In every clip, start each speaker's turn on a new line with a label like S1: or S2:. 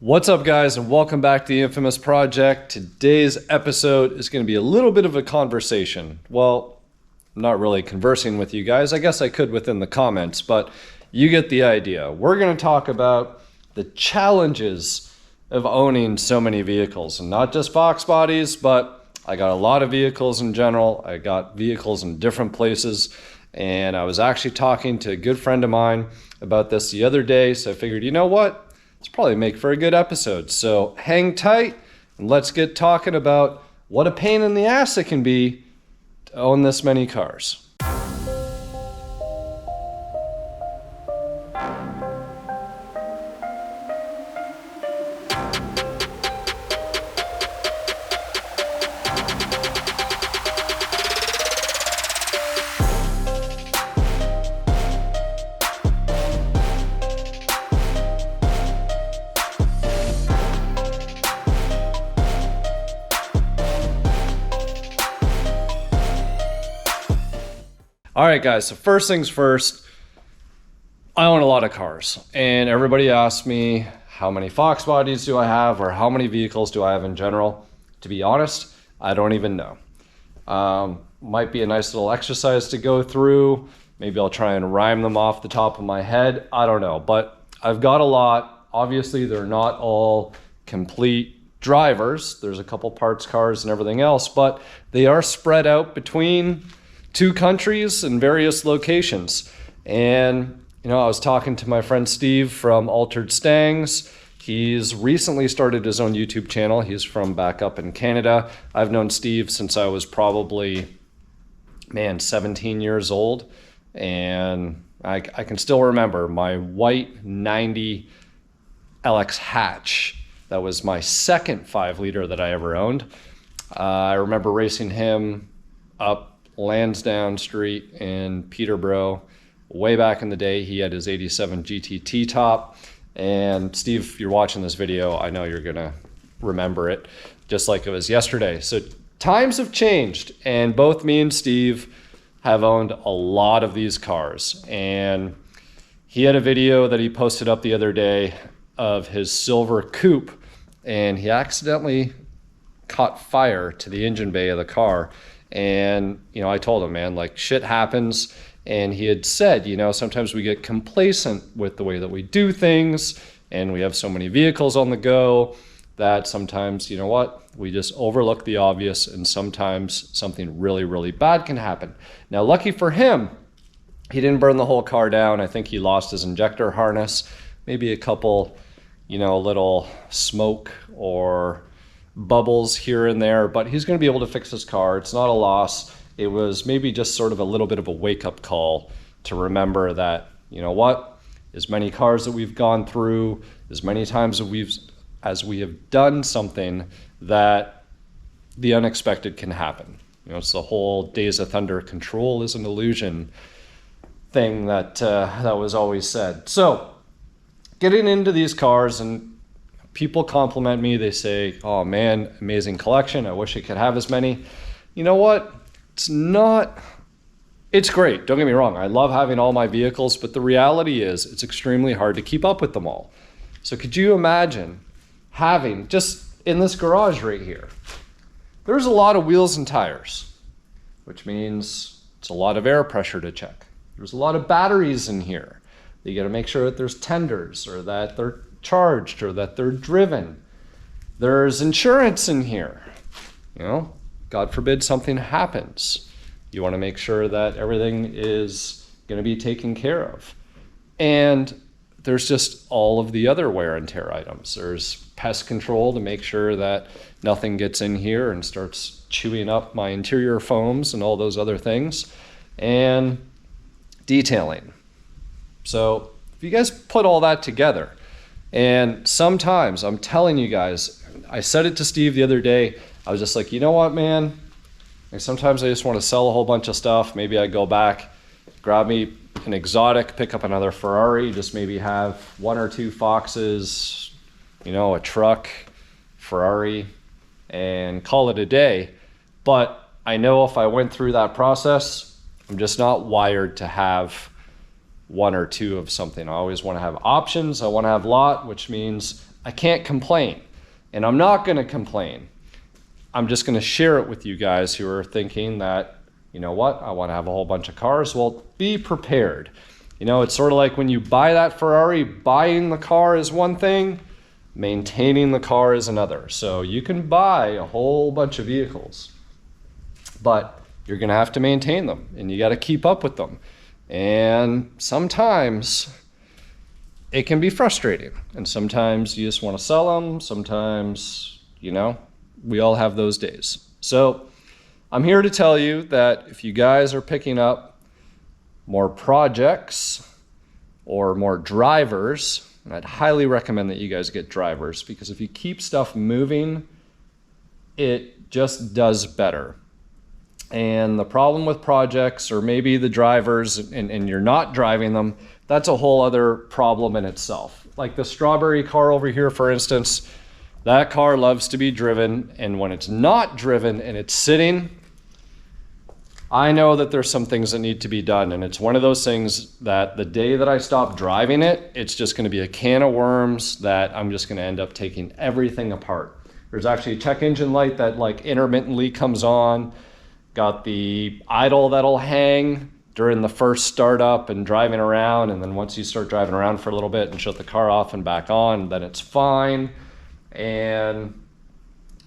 S1: What's up, guys, and welcome back to the Infamous Project. Today's episode is going to be a little bit of a conversation. Well, I'm not really conversing with you guys. I guess I could within the comments, but you get the idea. We're going to talk about the challenges of owning so many vehicles, and not just Foxbodies, but I got a lot of vehicles in general. I got vehicles in different places, and I was actually talking to a good friend of mine about this the other day, so I figured, you know what? It's probably make for a good episode. So hang tight and let's get talking about what a pain in the ass it can be to own this many cars. All right, guys, so first things first, I own a lot of cars, and everybody asks me how many Foxbodies do I have or how many vehicles do I have in general. To be honest, I don't even know. Might be a nice little exercise to go through. Maybe I'll try and rhyme them off the top of my head. I don't know, but I've got a lot. Obviously, they're not all complete drivers. There's a couple parts cars and everything else, but they are spread out between two countries and various locations. And you know, I was talking to my friend Steve from Altered Stangs. He's recently started his own YouTube channel. He's from back up in Canada. I've known Steve since I was probably 17 years old, and I can still remember my white 90 LX hatch. That was my second 5-liter that I ever owned. I remember racing him up Lansdowne Street in Peterborough way back in the day. He had his 87 GTT top, and Steve, if you're watching this video, I know you're gonna remember it just like it was yesterday. So times have changed, and both me and Steve have owned a lot of these cars. And he had a video that he posted up the other day of his silver coupe, and he accidentally caught fire to the engine bay of the car. And, you know, I told him, man, like, shit happens. And he had said, you know, sometimes we get complacent with the way that we do things, and we have so many vehicles on the go that sometimes, you know what, we just overlook the obvious, and sometimes something really, really bad can happen. Now, lucky for him, he didn't burn the whole car down. I think he lost his injector harness, maybe a couple, you know, little smoke or bubbles here and there, but he's going to be able to fix his car. It's not a loss. It was maybe just sort of a little bit of a wake-up call to remember that, you know what, as many cars that we've gone through, as many times as we have done something, that the unexpected can happen. You know, it's the whole Days of Thunder, control is an illusion thing that that was always said. So getting into these cars, and people compliment me. They say, oh man, amazing collection. I wish I could have as many. You know what? It's great. Don't get me wrong. I love having all my vehicles, but the reality is it's extremely hard to keep up with them all. So could you imagine having, just in this garage right here, there's a lot of wheels and tires, which means it's a lot of air pressure to check. There's a lot of batteries in here. You got to make sure that there's tenders, or that they're charged, or that they're driven. There's insurance in here. You know, God forbid something happens. You want to make sure that everything is going to be taken care of. And there's just all of the other wear and tear items. There's pest control to make sure that nothing gets in here and starts chewing up my interior foams and all those other things. And detailing. So if you guys put all that together, and sometimes, I'm telling you guys, I said it to Steve the other day, I was just like, you know what, man? Like, sometimes I just want to sell a whole bunch of stuff. Maybe I go back, grab me an exotic, pick up another Ferrari, just maybe have one or two Foxes, you know, a truck, Ferrari, and call it a day. But I know if I went through that process, I'm just not wired to have one or two of something. I always want to have options. I want to have a lot, which means I can't complain, and I'm not going to complain. I'm just going to share it with you guys who are thinking that, you know what, I want to have a whole bunch of cars. Well, be prepared. You know, it's sort of like when you buy that Ferrari, buying the car is one thing, maintaining the car is another. So you can buy a whole bunch of vehicles, but you're going to have to maintain them, and you got to keep up with them. And sometimes it can be frustrating, and sometimes you just want to sell them. Sometimes, you know, we all have those days. So I'm here to tell you that if you guys are picking up more projects or more drivers, and I'd highly recommend that you guys get drivers, because if you keep stuff moving, it just does better. And the problem with projects, or maybe the drivers and you're not driving them, that's a whole other problem in itself. Like the strawberry car over here, for instance, that car loves to be driven, and when it's not driven and it's sitting, I know that there's some things that need to be done, and it's one of those things that the day that I stop driving it, it's just going to be a can of worms that I'm just going to end up taking everything apart. There's actually a check engine light that like intermittently comes on. Got the idle that'll hang during the first startup and driving around, and then once you start driving around for a little bit and shut the car off and back on, then it's fine, and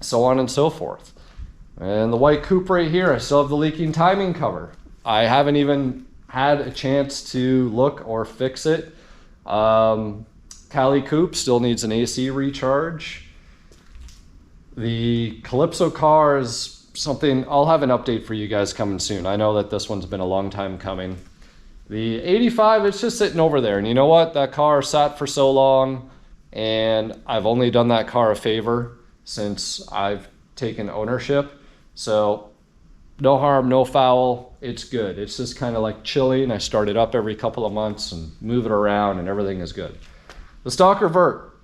S1: so on and so forth. And the white coupe right here, I still have the leaking timing cover. I haven't even had a chance to look or fix it. Cali coupe still needs an AC recharge. The Calypso car is something, I'll have an update for you guys coming soon. I know that this one's been a long time coming. The 85, it's just sitting over there, and you know what? That car sat for so long, and I've only done that car a favor since I've taken ownership. So no harm, no foul, it's good. It's just kind of like chilling. I start it up every couple of months and move it around, and everything is good. The Stalker Vert,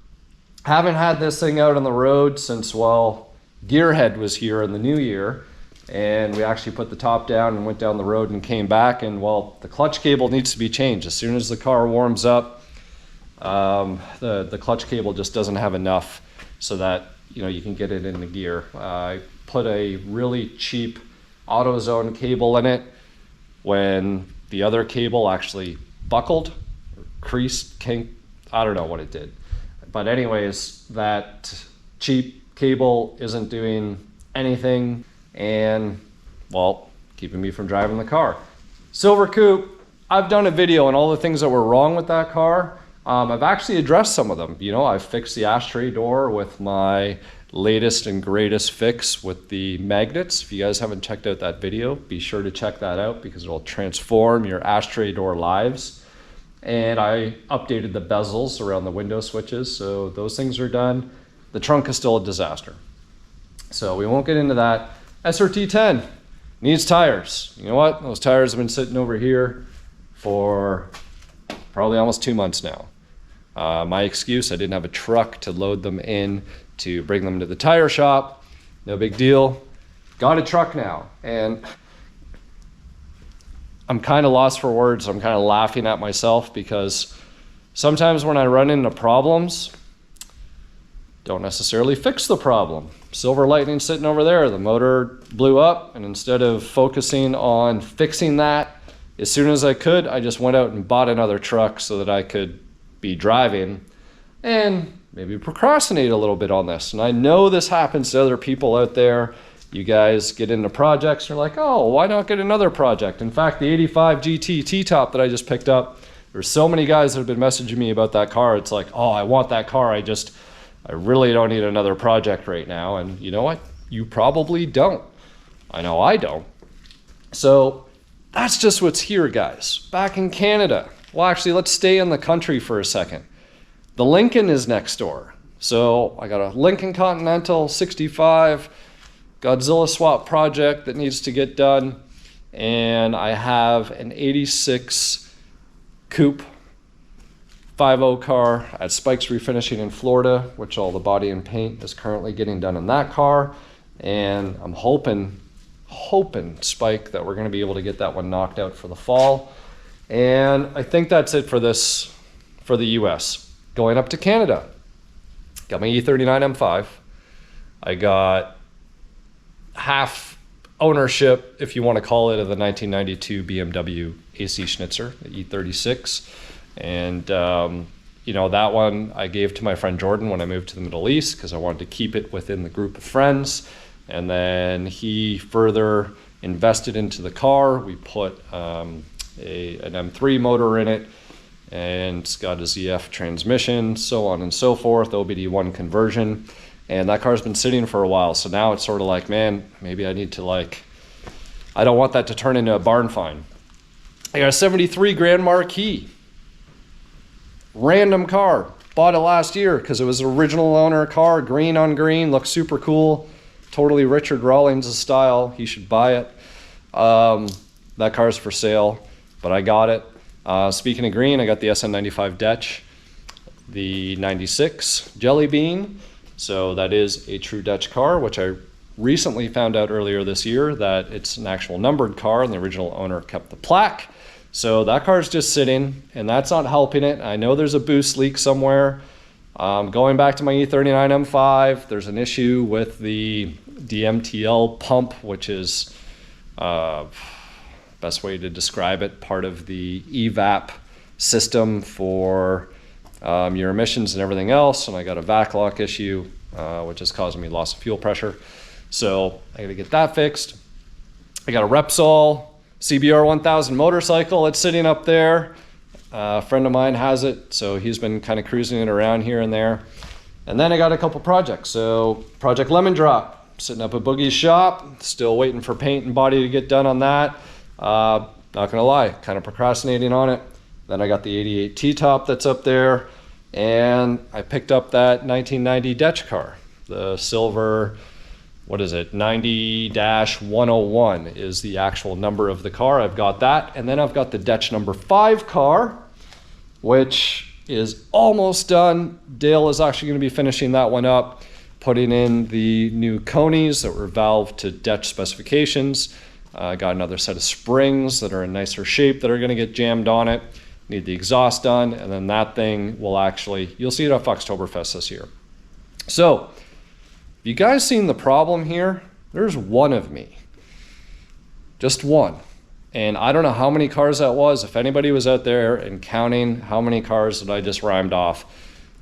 S1: haven't had this thing out on the road since, well, Gearhead was here in the new year, and we actually put the top down and went down the road and came back, and well, the clutch cable needs to be changed. As soon as the car warms up, the clutch cable just doesn't have enough so that, you know, you can get it in the gear. I put a really cheap AutoZone cable in it when the other cable actually buckled, or creased, kinked, I don't know what it did. But anyways, that cheap cable isn't doing anything, and well, keeping me from driving the car. Silver Coupe, I've done a video on all the things that were wrong with that car. I've actually addressed some of them. You know, I've fixed the ashtray door with my latest and greatest fix with the magnets. If you guys haven't checked out that video, be sure to check that out, because it will transform your ashtray door lives. And I updated the bezels around the window switches, so those things are done. The trunk is still a disaster, so we won't get into that. SRT10 needs tires. You know what? Those tires have been sitting over here for probably almost 2 months now. My excuse, I didn't have a truck to load them in to bring them to the tire shop. No big deal. Got a truck now, and I'm kind of lost for words. I'm kind of laughing at myself, because sometimes when I run into problems, don't necessarily fix the problem. Silver Lightning sitting over there, the motor blew up, and instead of focusing on fixing that, as soon as I could, I just went out and bought another truck so that I could be driving and maybe procrastinate a little bit on this. And I know this happens to other people out there. You guys get into projects and you're like, oh, why not get another project? In fact, the 85 GT T-top that I just picked up, there's so many guys that have been messaging me about that car. It's like, oh, I want that car. I really don't need another project right now. And you know what? You probably don't. I know I don't. So that's just what's here, guys. Back in Canada. Well, actually, let's stay in the country for a second. The Lincoln is next door. So I got a Lincoln Continental 65 Godzilla swap project that needs to get done. And I have an 86 coupe 5.0 car at Spike's Refinishing in Florida, which all the body and paint is currently getting done in that car. And I'm hoping, Spike, that we're going to be able to get that one knocked out for the fall. And I think that's it for this, for the US. Going up to Canada. got my E39 M5. I got half ownership, if you want to call it, of the 1992 BMW AC Schnitzer, the E36. And, you know, that one I gave to my friend Jordan when I moved to the Middle East because I wanted to keep it within the group of friends. And then he further invested into the car. We put an M3 motor in it, and it's got a ZF transmission, so on and so forth, OBD1 conversion. And that car's been sitting for a while. So now it's sort of like, man, maybe I need to I don't want that to turn into a barn find. I got a 73 Grand Marquis. Random car. Bought it last year because it was an original owner car, green on green, looks super cool. Totally Richard Rawlings' style. He should buy it. That car's for sale, but I got it. Speaking of green, I got the SN95 Dutch, the 96 Jelly Bean. So that is a true Dutch car, which I recently found out earlier this year that it's an actual numbered car and the original owner kept the plaque. So that car's just sitting and that's not helping it. I know there's a boost leak somewhere. Going back to my E39 M5, there's an issue with the DMTL pump, which is best way to describe it, part of the evap system for your emissions and everything else. And I got a vac lock issue, which is causing me loss of fuel pressure. So I got to get that fixed. I got a Repsol CBR 1000 motorcycle. It's sitting up there. A friend of mine has it, so he's been kind of cruising it around here and there. And then I got a couple projects. So Project Lemon Drop, sitting up at Boogie's shop, still waiting for paint and body to get done on that. Not gonna lie, kind of procrastinating on it. Then I got the 88 T-top that's up there, and I picked up that 1990 Dutch car, the silver, what is it, 90-101 is the actual number of the car. I've got that, and then I've got the Dutch number 5 car, which is almost done. Dale is actually going to be finishing that one up, putting in the new conies that were valved to Dutch specifications. Got another set of springs that are in nicer shape that are going to get jammed on it. Need the exhaust done, and then that thing will actually, you'll see it at Foxtoberfest this year. So, you guys seen the problem here? There's one of me. Just one. And I don't know how many cars that was. If anybody was out there and counting how many cars that I just rhymed off,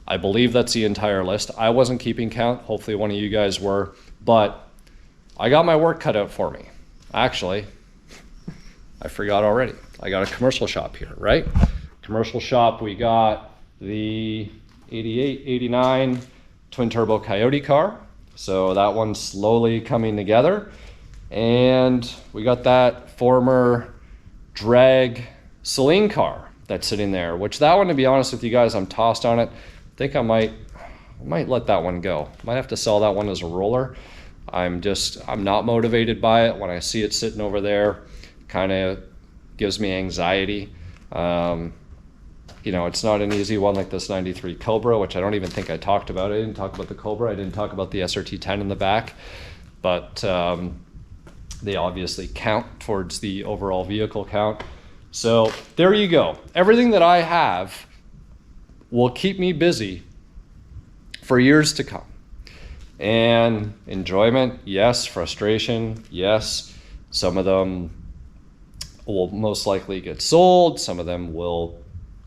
S1: I believe that's the entire list. I wasn't keeping count. Hopefully one of you guys were. But I got my work cut out for me. Actually, I forgot already. I got a commercial shop here, right? Commercial shop, we got the 88, 89 twin turbo Coyote car. So that one's slowly coming together. And we got that former drag Celine car that's sitting there, which that one, to be honest with you guys, I'm tossed on it. I think I might let that one go. Might have to sell that one as a roller. I'm not motivated by it. When I see it sitting over there, kind of gives me anxiety. You know, it's not an easy one like this 93 Cobra, which I don't even think I talked about. I didn't talk about the Cobra. I didn't talk about the SRT10 in the back, but they obviously count towards the overall vehicle count. So there you go. Everything that I have will keep me busy for years to come. And enjoyment, yes. Frustration, yes. Some of them will most likely get sold. Some of them will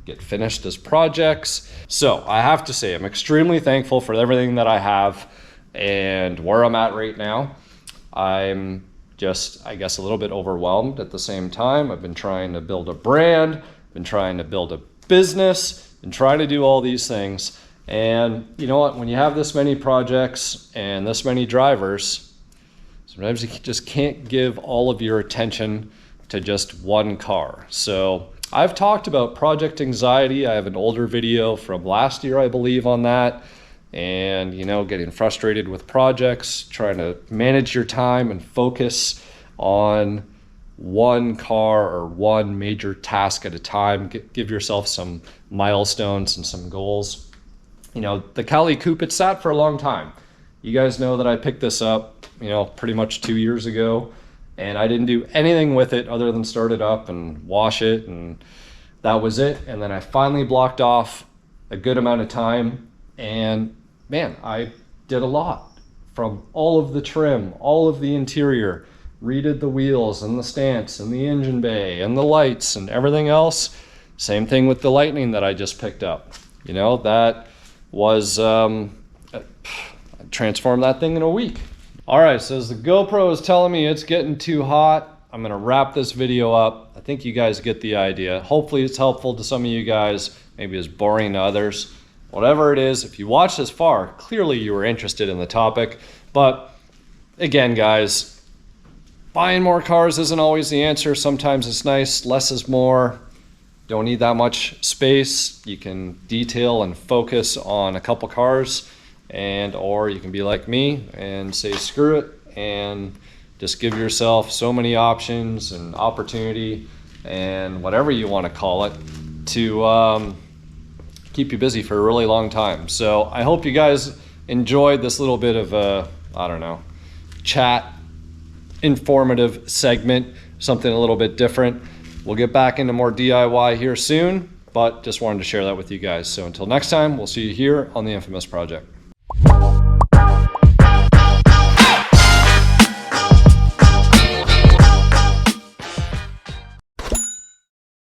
S1: get finished as projects. So I have to say, I'm extremely thankful for everything that I have and where I'm at right now. I'm just, I guess, a little bit overwhelmed at the same time. I've been trying to build a brand, been trying to build a business, and trying to do all these things. And you know what, when you have this many projects and this many drivers, sometimes you just can't give all of your attention to just one car. So I've talked about project anxiety. I have an older video from last year, I believe, on that. And, you know, getting frustrated with projects, trying to manage your time and focus on one car or one major task at a time. Give yourself some milestones and some goals. You know, the Cali Coupe, it sat for a long time. You guys know that I picked this up, you know, pretty much 2 years ago, and I didn't do anything with it other than start it up and wash it, and that was it. And then I finally blocked off a good amount of time, and man, I did a lot. From all of the trim, all of the interior, redid the wheels and the stance and the engine bay and the lights and everything else. Same thing with the Lightning that I just picked up. You know, that was, I transformed that thing in a week. All right, so as the GoPro is telling me it's getting too hot, I'm gonna wrap this video up. I think you guys get the idea. Hopefully it's helpful to some of you guys, maybe it's boring to others. Whatever it is, if you watched this far, clearly you were interested in the topic. But again, guys, buying more cars isn't always the answer. Sometimes it's nice, less is more. Don't need that much space. You can detail and focus on a couple cars, or you can be like me and say screw it and just give yourself so many options and opportunity and whatever you want to call it to keep you busy for a really long time. So I hope you guys enjoyed this little bit of a, I don't know, chat, informative segment, something a little bit different. We'll get back into more DIY here soon, but just wanted to share that with you guys. So until next time, we'll see you here on the Infamous Project.